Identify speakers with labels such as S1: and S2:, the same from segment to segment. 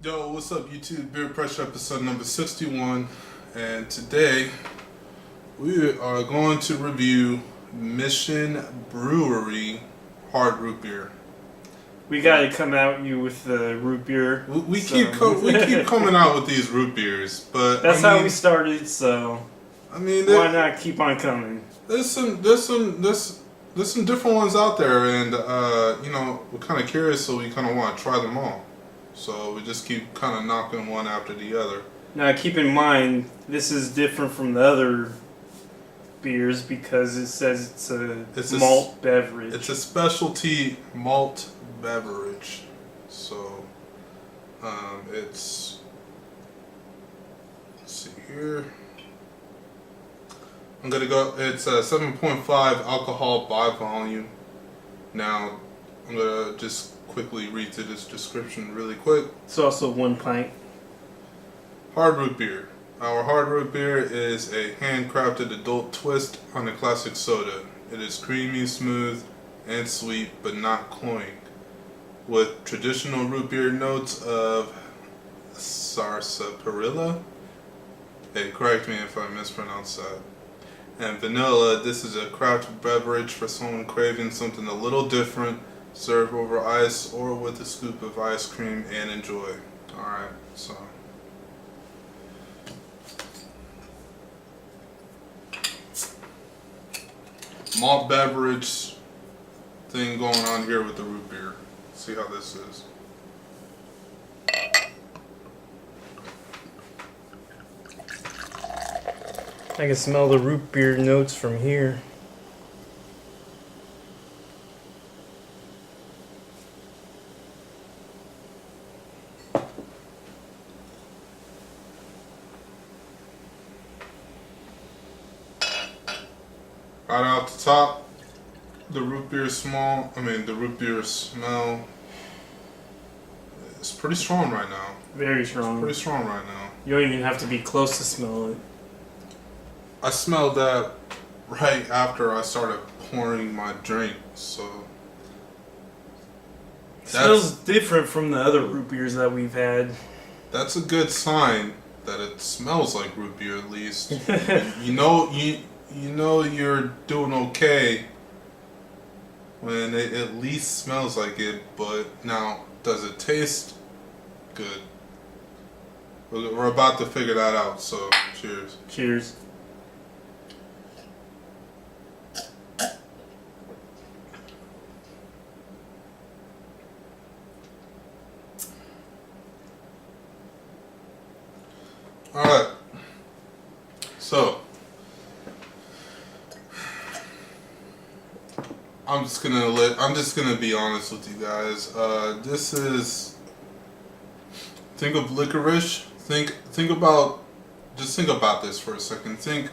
S1: Yo, what's up YouTube? Beer Pressure episode number 61. And today we are going to review Mission Brewery hard root beer.
S2: We gotta come at you with the root beer.
S1: We keep coming out with these root beers, but
S2: that's how we started. So why not keep on coming?
S1: There's some different ones out there, and we're kind of curious, so we kind of want to try them all. So we just keep kind of knocking one after the other.
S2: Now keep in mind, this is different from the other beers because it says it's a malt beverage.
S1: It's a specialty malt beverage. So let's see here. I'm gonna go. It's a 7.5 alcohol by volume. Now I'm gonna just quickly read through this description really quick.
S2: It's also 1 pint.
S1: Hard root beer. Our hard root beer is a handcrafted adult twist on a classic soda. It is creamy, smooth, and sweet, but not cloying, with traditional root beer notes of sarsaparilla. Hey, correct me if I mispronounce that. And vanilla. This is a craft beverage for someone craving something a little different. Serve over ice or with a scoop of ice cream and enjoy. Alright, so. Malt beverage thing going on here with the root beer. Let's see how this is.
S2: I can smell the root beer notes from here.
S1: Right out the top, the root beer the root beer smell is pretty strong right now.
S2: Very strong.
S1: It's pretty strong right now.
S2: You don't even have to be close to smell it.
S1: I smelled that right after I started pouring my drink, so.
S2: It smells different from the other root beers that we've had.
S1: That's a good sign that it smells like root beer at least. You know you're doing okay when it at least smells like it, but now, does it taste good? We're about to figure that out, so cheers.
S2: Cheers.
S1: Alright. So I'm just gonna be honest with you guys. This is, think of licorice. Think about this for a second. Think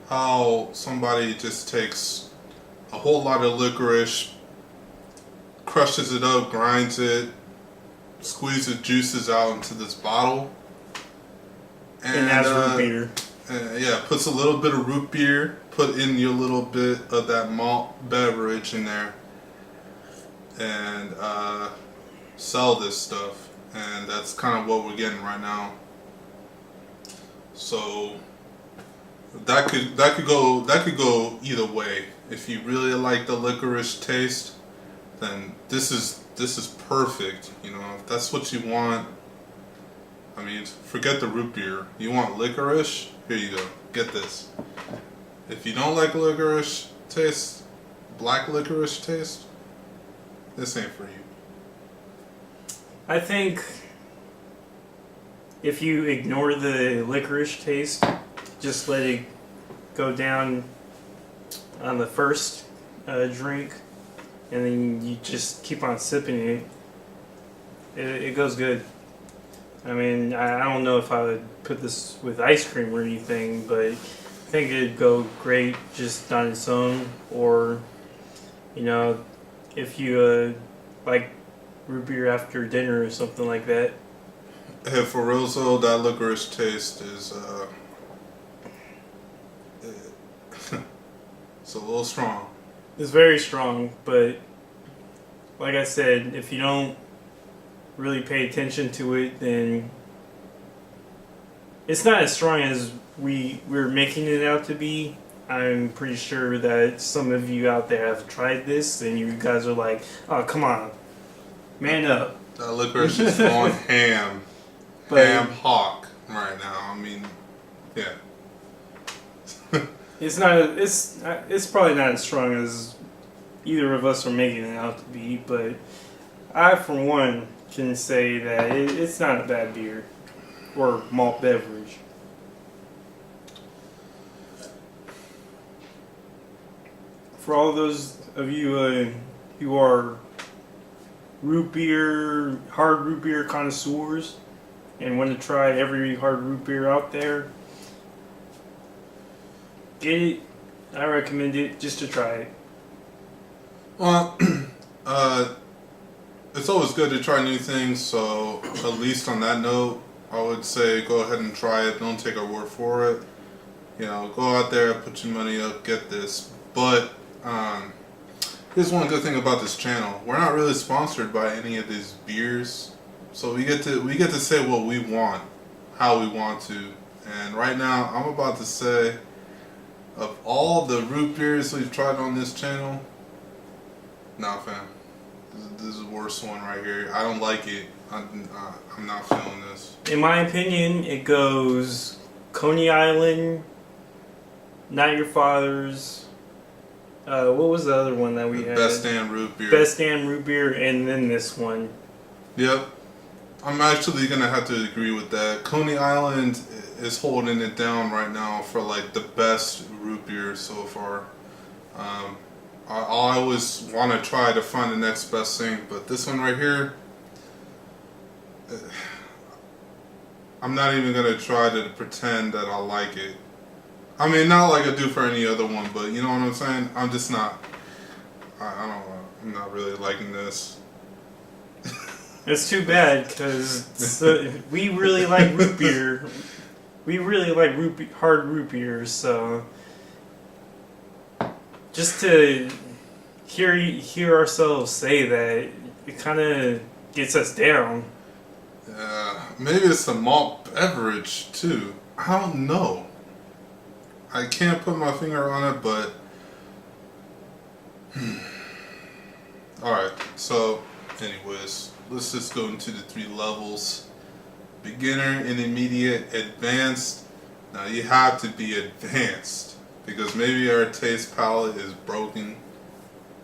S1: how somebody just takes a whole lot of licorice, crushes it up, grinds it, squeezes juices out into this bottle,
S2: and has root beer.
S1: Puts a little bit of root beer, put in your little bit of that malt beverage in there, and sell this stuff. And that's kind of what we're getting right now. So that could go either way. If you really like the licorice taste, then this is perfect. You know, if that's what you want. I mean, forget the root beer. You want licorice? Here you go. Get this. If you don't like licorice taste, black licorice taste, this ain't for you.
S2: I think if you ignore the licorice taste, just let it go down on the first drink, and then you just keep on sipping it goes good. I mean, I don't know if I would put this with ice cream or anything, but I think it'd go great just on its own. Or, if you like root beer after dinner or something like that.
S1: Hey, for real, so that licorice taste is it's a little strong.
S2: It's very strong, but like I said, if you don't really pay attention to it, then it's not as strong as we're making it out to be. I'm pretty sure that some of you out there have tried this, and you guys are like, "Oh, come on, man up."
S1: That licorice is on ham,
S2: But
S1: ham hock right now. I mean, yeah.
S2: it's not. It's probably not as strong as either of us are making it out to be. But I, for one, can say that it's not a bad beer or malt beverage. For all those of you who are hard root beer connoisseurs, and want to try every hard root beer out there, get it. I recommend it just to try it.
S1: Well, it's always good to try new things. So at least on that note, I would say go ahead and try it. Don't take our word for it. You know, go out there, put your money up, get this. But here's one good thing about this channel: we're not really sponsored by any of these beers, so we get to say what we want, how we want to. And right now, I'm about to say, of all the root beers we've tried on this channel, nah, fam, this is the worst one right here. I don't like it. I'm not feeling this.
S2: In my opinion, it goes Coney Island, Not Your Father's. What was the other one that we had?
S1: Best damn root beer.
S2: Best damn root beer, and then this one.
S1: Yep. I'm actually gonna have to agree with that. Coney Island is holding it down right now for like the best root beer so far. I always want to try to find the next best thing, but this one right here, I'm not even gonna try to pretend that I like it. I mean, not like I do for any other one, but you know what I'm saying? I'm just not. I don't know. I'm not really liking this.
S2: It's too bad because we really like root beer. We really like hard root beers. So just to hear ourselves say that, it kind of gets us down.
S1: Maybe it's a malt beverage too. I don't know. I can't put my finger on it, but alright, so anyways, let's just go into the 3 levels. Beginner, intermediate, advanced. Now you have to be advanced because maybe our taste palette is broken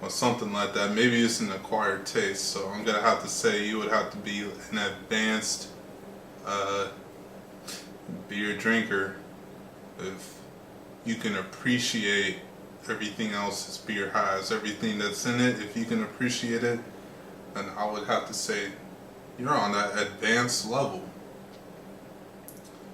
S1: or something like that. Maybe it's an acquired taste, so I'm gonna have to say you would have to be an advanced beer drinker if you can appreciate everything else this beer has, everything that's in it. If you can appreciate it, then I would have to say you're on that advanced level.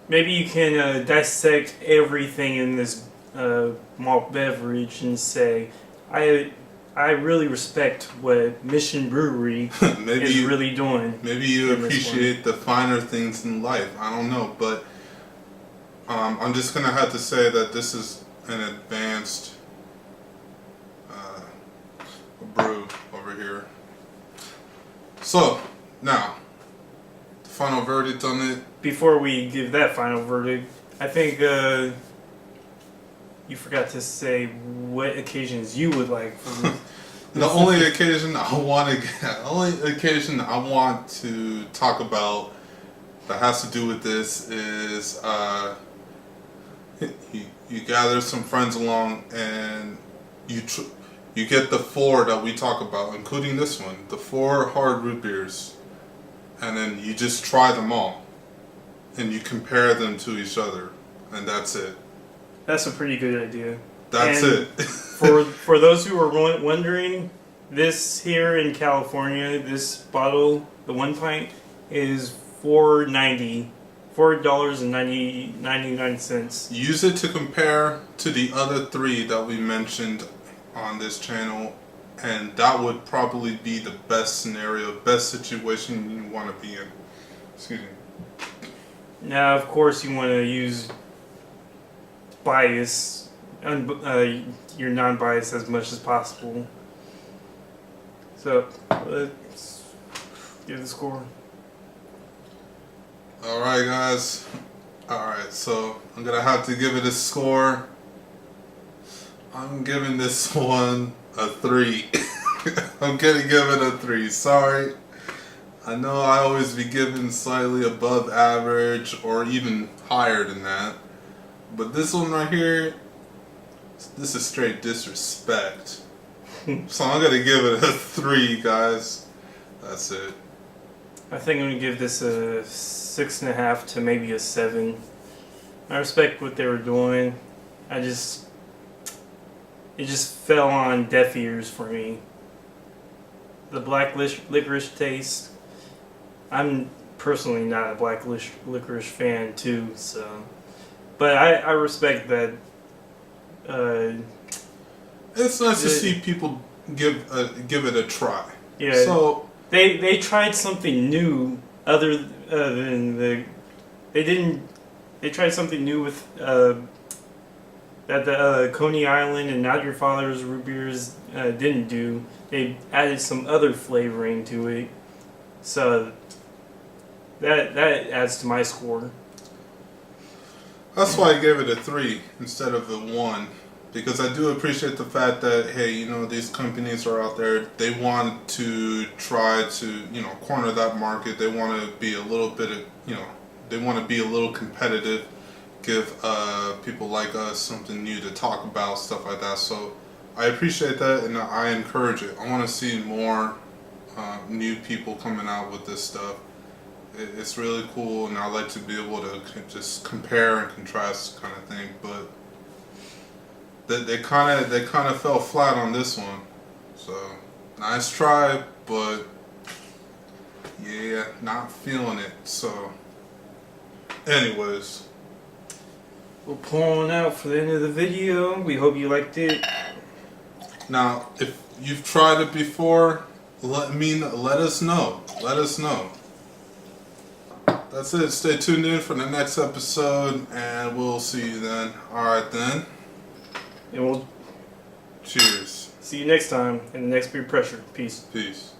S2: Maybe you can dissect everything in this malt beverage and say, I really respect what Mission Brewery is really doing.
S1: Maybe you appreciate the finer things in life. I don't know, but I'm just gonna have to say that this is an advanced brew over here. So now, the final verdict on it.
S2: Before we give that final verdict, I think you forgot to say what occasions you would like.
S1: The only occasion I want to talk about that has to do with this is you gather some friends along and you get the 4 that we talk about, including this one, the 4 hard root beers, and then you just try them all and you compare them to each other, and that's it.
S2: That's a pretty good idea.
S1: That's
S2: and
S1: it.
S2: for those who are wondering, this here in California, this bottle, the 1 pint, is $4.99.
S1: Use it to compare to the other 3 that we mentioned on this channel, and that would probably be the best scenario, best situation you want to be in. Excuse me.
S2: Now, of course, you want to use bias, your non-bias as much as possible. So, let's give the score.
S1: All right, guys. All right, so I'm gonna have to give it a score. I'm giving this one a 3. I'm gonna give it a 3. Sorry. I know I always be giving slightly above average or even higher than that. But this one right here, this is straight disrespect. So I'm gonna give it a 3, guys. That's it.
S2: I think I'm gonna give this a 6.5 to maybe a 7. I respect what they were doing. It just fell on deaf ears for me. The black licorice taste. I'm personally not a black licorice fan too, so. But I respect that.
S1: It's nice to see people give it a try.
S2: Yeah.
S1: So
S2: they tried something new other than they tried something new with that the Coney Island and Not Your Father's root beers didn't do. They added some other flavoring to it, so that adds to my score.
S1: that's why I gave it a 3 instead of a 1. Because I do appreciate the fact that, hey, you know, these companies are out there. They want to try to, you know, corner that market. They want to be a little bit of, you know, they want to be a little competitive, give people like us something new to talk about, stuff like that. So I appreciate that, and I encourage it. I want to see more new people coming out with this stuff. It's really cool, and I like to be able to just compare and contrast kind of thing. But they kind of fell flat on this one. So nice try, but yeah, not feeling it. So anyways,
S2: We're pulling out for the end of the video. We hope you liked it.
S1: now if you've tried it before, let us know. Let us know. That's it. Stay tuned in for the next episode, and we'll see you then. Alright then.
S2: And we'll
S1: Cheers.
S2: see you next time in the next Beer Pressure. Peace.
S1: Peace.